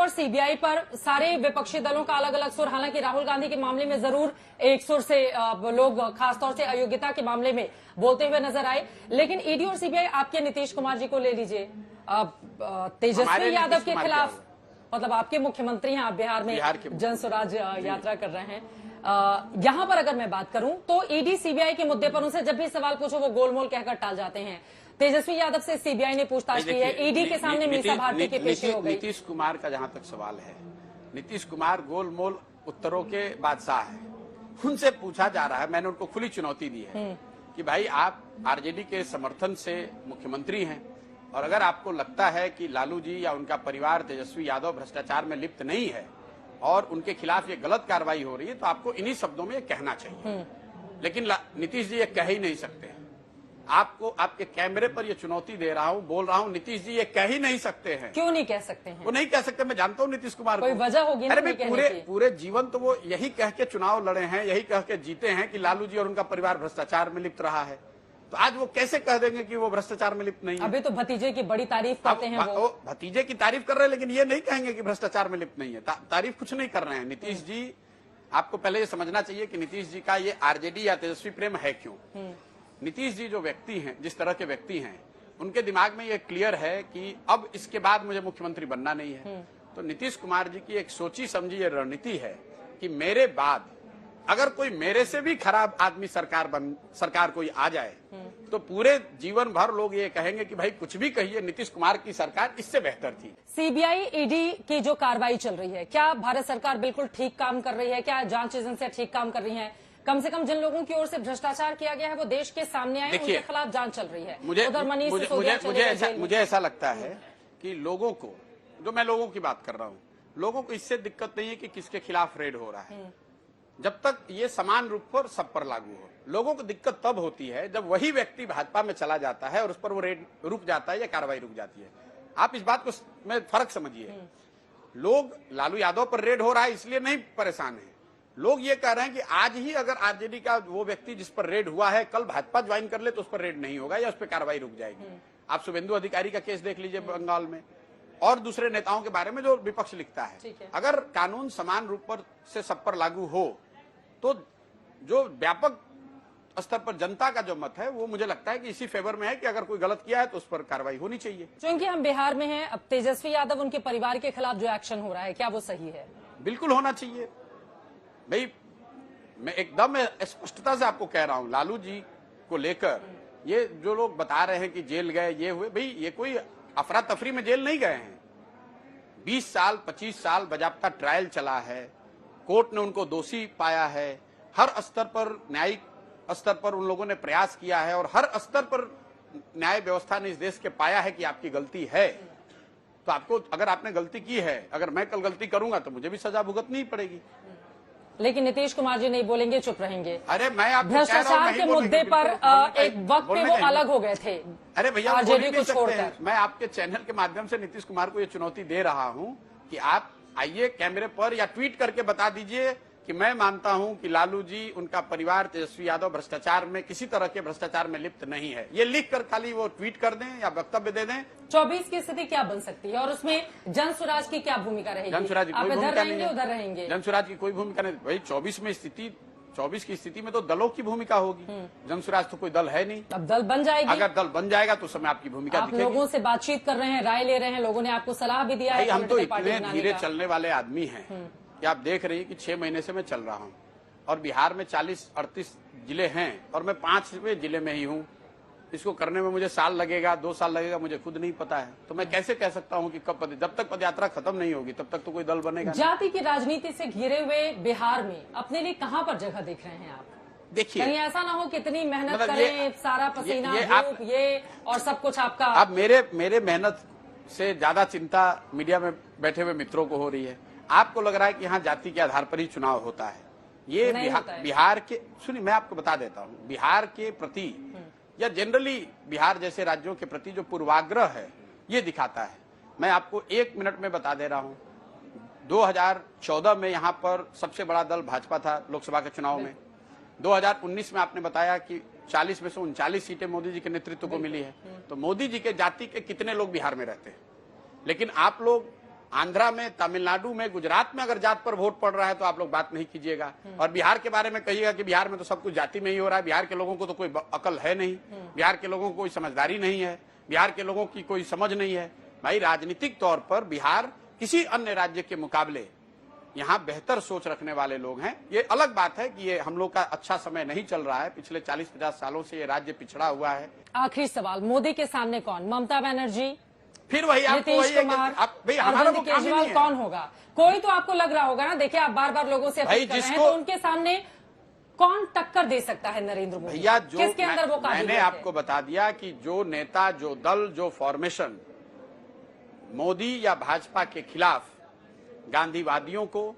और सीबीआई पर सारे विपक्षी दलों का अलग अलग सुर। हालांकि राहुल गांधी के मामले में जरूर एक सुर से लोग खासतौर से अयोग्यता के मामले में बोलते हुए नजर आए, लेकिन ईडी और सीबीआई आपके नीतीश कुमार जी को ले लीजिए, तेजस्वी यादव के खिलाफ, मतलब आपके मुख्यमंत्री हैं, आप बिहार में जन स्वराज यात्रा कर रहे हैं। यहां पर अगर मैं बात करूं तो ईडी सीबीआई के मुद्दे पर उनसे जब भी सवाल पूछो वो गोलमोल कहकर टाल जाते हैं। तेजस्वी यादव से सीबीआई ने पूछताछ की है, ईडी के सामने मीसा भारती की पेशी हो गई। नीतीश कुमार का जहां तक सवाल है, नीतीश कुमार गोलमोल उत्तरों के बादशाह है। उनसे पूछा जा रहा है, मैंने उनको खुली चुनौती दी है कि भाई आप आरजेडी के समर्थन से मुख्यमंत्री हैं, और अगर आपको लगता है कि लालू जी या उनका परिवार तेजस्वी यादव भ्रष्टाचार में लिप्त नहीं है और उनके खिलाफ ये गलत कार्रवाई हो रही है, तो आपको इन्हीं शब्दों में ये कहना चाहिए। लेकिन नीतीश जी ये कह ही नहीं सकते। आपको आपके कैमरे पर ये चुनौती दे रहा हूं, बोल रहा हूं, नीतीश जी ये कह ही नहीं सकते हैं। क्यों नहीं कह सकते हैं? वो नहीं कह सकते, मैं जानता हूं नीतीश कुमार कोई वजह होगी। अरे भाई पूरे जीवन तो वो यही कह के चुनाव लड़े हैं, यही कह के जीते हैं कि लालू जी और उनका परिवार भ्रष्टाचार में लिप्त रहा है। तो आज वो कैसे कह देंगे कि वो भ्रष्टाचार में लिप्त नहीं है? अभी तो भतीजे की बड़ी तारीफ करते हैं वो भतीजे की तारीफ कर रहे हैं, लेकिन ये नहीं कहेंगे कि भ्रष्टाचार में लिप्त नहीं है। तारीफ कुछ नहीं कर रहे हैं। नीतीश जी, आपको पहले ये समझना चाहिए कि नीतीश जी का ये आरजेडी या तेजस्वी प्रेम है क्यों। नीतीश जी जो व्यक्ति हैं, जिस तरह के व्यक्ति हैं, उनके दिमाग में ये क्लियर है कि अब इसके बाद मुझे मुख्यमंत्री बनना नहीं है। तो नीतीश कुमार जी की एक सोची समझी ये रणनीति है कि मेरे बाद अगर कोई मेरे से भी खराब आदमी सरकार कोई आ जाए तो पूरे जीवन भर लोग ये कहेंगे कि भाई कुछ भी कहिए, नीतीश कुमार की सरकार इससे बेहतर थी। सीबीआई ईडी की जो कार्रवाई चल रही है, क्या भारत सरकार बिल्कुल ठीक काम कर रही है? क्या जांच एजेंसियां ठीक काम कर रही हैं? कम से कम जिन लोगों की ओर से भ्रष्टाचार किया गया है वो देश के सामने आए, उनके खिलाफ जांच चल रही है। मुझे ऐसा लगता है कि लोगों को, जो मैं लोगों की बात कर रहा हूँ, लोगों को इससे दिक्कत नहीं है कि किसके खिलाफ रेड हो रहा है, जब तक ये समान रूप पर सब पर लागू हो। लोगों को दिक्कत तब होती है जब वही व्यक्ति भाजपा में चला जाता है और उस पर वो रेड रुक जाता है या कार्रवाई रुक जाती है। आप इस बात को में फर्क समझिए। लोग लालू यादव पर रेड हो रहा है इसलिए नहीं परेशान है। लोग ये कह रहे हैं कि आज ही अगर आरजेडी का वो व्यक्ति जिस पर रेड हुआ है कल भाजपा ज्वाइन कर ले तो उस पर रेड नहीं होगा या उस पर कार्रवाई रुक जाएगी। आप शुभेंदु अधिकारी का केस देख लीजिए बंगाल में, और दूसरे नेताओं के बारे में जो विपक्ष लिखता है। अगर कानून समान रूप पर से सब पर लागू हो तो जो व्यापक स्तर पर जनता का जो मत है वो मुझे लगता है कि इसी फेवर में है कि अगर कोई गलत किया है तो उस पर कार्रवाई होनी चाहिए। क्योंकि हम बिहार में हैं, अब तेजस्वी यादव उनके परिवार के खिलाफ जो एक्शन हो रहा है, क्या वो सही है? बिल्कुल होना चाहिए भाई। मैं एकदम स्पष्टता से आपको कह रहा हूं, लालू जी को लेकर ये जो लोग बता रहे हैं कि जेल गए, ये हुए, भाई ये कोई अफरा तफरी में जेल नहीं गए हैं। 20 साल 25 साल बाजाबता ट्रायल चला है, कोर्ट ने उनको दोषी पाया है, हर स्तर पर न्यायिक स्तर पर उन लोगों ने प्रयास किया है और हर स्तर पर न्याय व्यवस्था ने इस देश के पाया है कि आपकी गलती है। तो आपको, अगर आपने गलती की है, अगर मैं कल गलती करूंगा तो मुझे भी सजा भुगतनी पड़ेगी। लेकिन नीतीश कुमार जी नहीं बोलेंगे, चुप रहेंगे। अरे मैं आपको भ्रष्टाचार के मुद्दे पर एक वक्त पे वो अलग हो गए थे। अरे भैया, आरजेडी को छोड़कर मैं आपके चैनल के माध्यम से नीतीश कुमार को ये चुनौती दे रहा हूं कि आप आइए कैमरे पर या ट्वीट करके बता दीजिए कि मैं मानता हूं कि लालू जी, उनका परिवार, तेजस्वी यादव भ्रष्टाचार में, किसी तरह के भ्रष्टाचार में लिप्त नहीं है। ये लिख कर खाली वो ट्वीट कर दें या वक्तव्य दे दें। 24 की स्थिति क्या बन सकती है और उसमें जन स्वराज की क्या भूमिका रहेगी? जन स्वराज की कोई भूमिका नहीं है, उधर रहेंगे। जन स्वराज की कोई भूमिका नहीं भाई। 24 की स्थिति में तो दलों की भूमिका होगी। जन स्वराज तो कोई दल है नहीं। अब दल बन जाएगी। अगर दल बन जाएगा तो समय आपकी भूमिका दिखेगी। लोगों से बातचीत कर रहे हैं, राय ले रहे हैं, लोगों ने आपको सलाह भी दिया है। हम तो इतने धीरे चलने वाले आदमी हैं कि आप देख रही है कि 6 महीने से मैं चल रहा हूँ और बिहार में 40-38 जिले हैं और मैं 5वें जिले में ही हूँ। इसको करने में मुझे साल लगेगा, 2 साल लगेगा, मुझे खुद नहीं पता है। तो मैं कैसे कह सकता हूँ कि कब, जब तक पदयात्रा खत्म नहीं होगी तब तक तो कोई दल बनेगा। जाति की राजनीति से घिरे हुए बिहार में अपने लिए कहाँ पर जगह देख रहे हैं आप? देखिए, कहीं ऐसा ना हो कितनी मेहनत करें, सारा पसीना धूप ये और सब कुछ आपका। अब मेरे मेहनत से ज्यादा चिंता मीडिया में बैठे हुए मित्रों को हो रही है। आपको लग रहा है कि यहाँ जाति के आधार पर ही चुनाव होता है। ये बिहार के, सुनिए मैं आपको बता देता हूँ, बिहार के प्रति या जनरली बिहार जैसे राज्यों के प्रति जो पूर्वाग्रह है ये दिखाता है। मैं आपको 1 मिनट में बता दे रहा हूँ। 2014 में यहाँ पर सबसे बड़ा दल भाजपा था लोकसभा के चुनाव में। 2019 में आपने बताया कि 40 में से 39 सीटें मोदी जी के नेतृत्व को मिली है। तो मोदी जी के जाति के कितने लोग बिहार में रहते हैं? लेकिन आप लोग आंध्रा में, तमिलनाडु में, गुजरात में अगर जात पर वोट पड़ रहा है तो आप लोग बात नहीं कीजिएगा, और बिहार के बारे में कहिएगा कि बिहार में तो सब कुछ जाति में ही हो रहा है। बिहार के लोगों को तो कोई अकल है नहीं, बिहार के लोगों को कोई समझदारी नहीं है, बिहार के लोगों की कोई समझ नहीं है। भाई, राजनीतिक तौर पर बिहार किसी अन्य राज्य के मुकाबले यहाँ बेहतर सोच रखने वाले लोग हैं। ये अलग बात है कि ये हम लोग का अच्छा समय नहीं चल रहा है, पिछले 40-50 सालों से ये राज्य पिछड़ा हुआ है। आखिरी सवाल, मोदी के सामने कौन? ममता बनर्जी, फिर वही आपको नीतीश वही है कि कुमार, भाई हमारा वो काम ही केजरीवाल, नहीं है। कौन होगा? कोई तो आपको लग रहा होगा ना। देखिए, आप बार बार लोगों से अपील कर रहे हैं, तो उनके सामने कौन टक्कर दे सकता है नरेंद्र मोदी? भैया, जो किसके अंदर वो काबिलियत मैंने है? आपको बता दिया कि जो नेता, जो दल, जो फॉर्मेशन मोदी या भाजपा के खिलाफ गांधीवादियों को,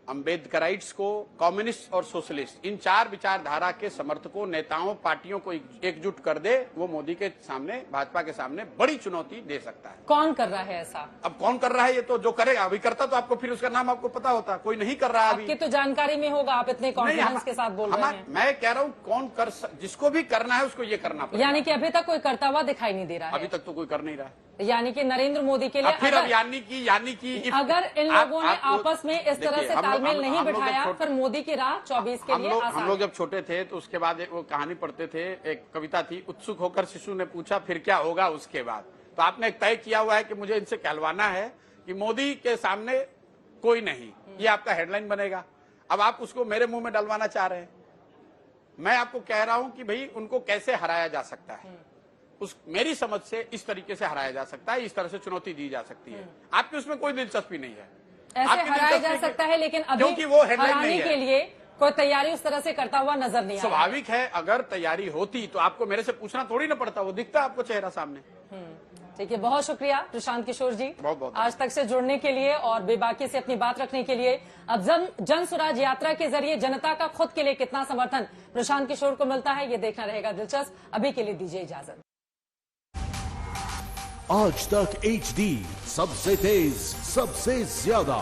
अम्बेडकराइट्स को, कम्युनिस्ट और सोशलिस्ट, इन 4 विचारधारा के समर्थकों, नेताओं, पार्टियों को एकजुट कर दे, वो मोदी के सामने, भाजपा के सामने बड़ी चुनौती दे सकता है। कौन कर रहा है ऐसा? अब कौन कर रहा है, ये तो जो करेगा। अभी करता तो आपको फिर उसका नाम आपको पता होता, कोई नहीं कर रहा है अभी। आपकी तो जानकारी में होगा, आप इतने कॉन्फिडेंस के साथ बोल रहे हैं। मैं कह रहा हूँ कौन कर, जिसको भी करना है उसको ये करना पड़ेगा। यानी कि अभी तक कोई करता हुआ दिखाई नहीं दे रहा है। अभी तक तो कोई कर नहीं रहा है। यानी कि नरेंद्र मोदी के लिए अब फिर अब यानी कि अगर इन लोगों ने आपस में इस तरह से तालमेल नहीं बिठाया, फिर मोदी की राह 24 के लिए आसान हम लोग जब छोटे थे तो उसके बाद वो कहानी पढ़ते थे, एक कविता थी, उत्सुक होकर शिशु ने पूछा फिर क्या होगा उसके बाद। तो आपने एक तय किया हुआ है कि मुझे इनसे कहलवाना है कि मोदी के सामने कोई नहीं, ये आपका हेडलाइन बनेगा। अब आप उसको मेरे मुंह में डलवाना चाह रहे हैं। मैं आपको कह रहा हूं कि भाई उनको कैसे हराया जा सकता है, उस मेरी समझ से इस तरीके से हराया जा सकता है, इस तरह से चुनौती दी जा सकती है। आपकी उसमें कोई दिलचस्पी नहीं है। ऐसे हराया जा सकता है, लेकिन अभी क्योंकि वो हेडलाइन हराने नहीं है। के लिए कोई तैयारी उस तरह से करता हुआ नजर नहीं आ रहा। स्वाभाविक है, अगर तैयारी होती तो आपको मेरे से पूछना थोड़ी ना पड़ता, वो दिखता आपको चेहरा सामने। ठीक है, बहुत शुक्रिया प्रशांत किशोर जी, बहुत आज तक से जुड़ने के लिए और बेबाकी से अपनी बात रखने के लिए। अब जन स्वराज यात्रा के जरिए जनता का खुद के लिए कितना समर्थन प्रशांत किशोर को मिलता है, ये देखना रहेगा दिलचस्प। अभी के लिए दीजिए इजाजत। आज तक HD, सबसे तेज, सबसे ज्यादा।